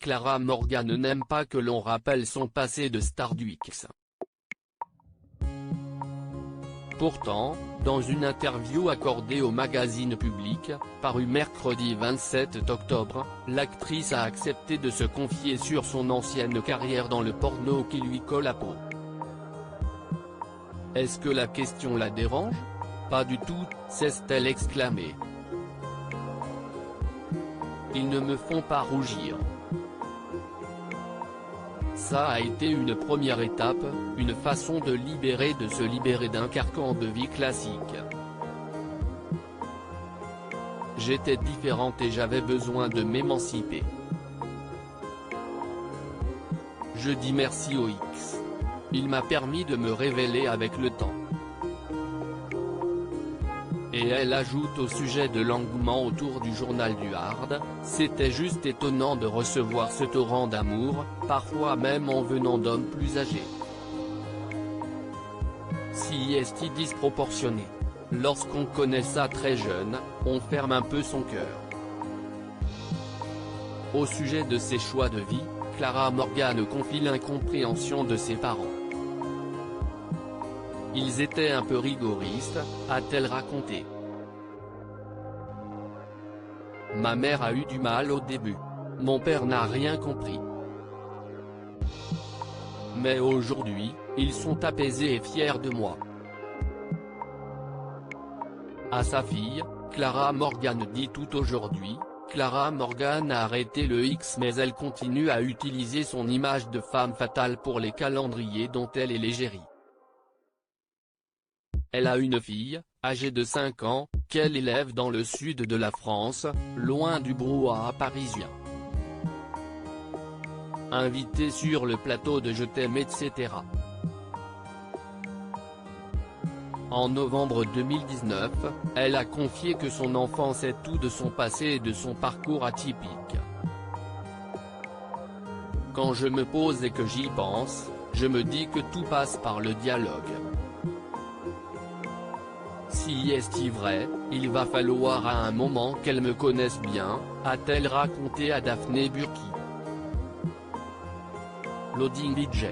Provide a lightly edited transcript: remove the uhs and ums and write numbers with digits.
Clara Morgan n'aime pas que l'on rappelle son passé de star du X. Pourtant, dans une interview accordée au magazine Public, parue mercredi 27 octobre, l'actrice a accepté de se confier sur son ancienne carrière dans le porno qui lui colle à peau. Est-ce que la question la dérange? Pas du tout, s'est-elle exclamée. Ils ne me font pas rougir. Ça a été une première étape, une façon de se libérer d'un carcan de vie classique. J'étais différente et j'avais besoin de m'émanciper. Je dis merci au X. Il m'a permis de me révéler avec le temps. Et elle ajoute au sujet de l'engouement autour du journal du Hard, c'était juste étonnant de recevoir ce torrent d'amour, parfois même en venant d'hommes plus âgés. Si est disproportionné. Lorsqu'on connaît ça très jeune, on ferme un peu son cœur. Au sujet de ses choix de vie, Clara Morgan confie l'incompréhension de ses parents. Ils étaient un peu rigoristes, a-t-elle raconté. Ma mère a eu du mal au début. Mon père n'a rien compris. Mais aujourd'hui, ils sont apaisés et fiers de moi. À sa fille, Clara Morgan dit tout aujourd'hui, Clara Morgan a arrêté le X mais elle continue à utiliser son image de femme fatale pour les calendriers dont elle est l'égérie. Elle a une fille, âgée de 5 ans, qu'elle élève dans le sud de la France, loin du brouhaha parisien. Invitée sur le plateau de Je t'aime etc. En novembre 2019, elle a confié que son enfance est tout de son passé et de son parcours atypique. Quand je me pose et que j'y pense, je me dis que tout passe par le dialogue. Si est vrai, il va falloir à un moment qu'elle me connaisse bien, a-t-elle raconté à Daphné Burki. Loading DJ.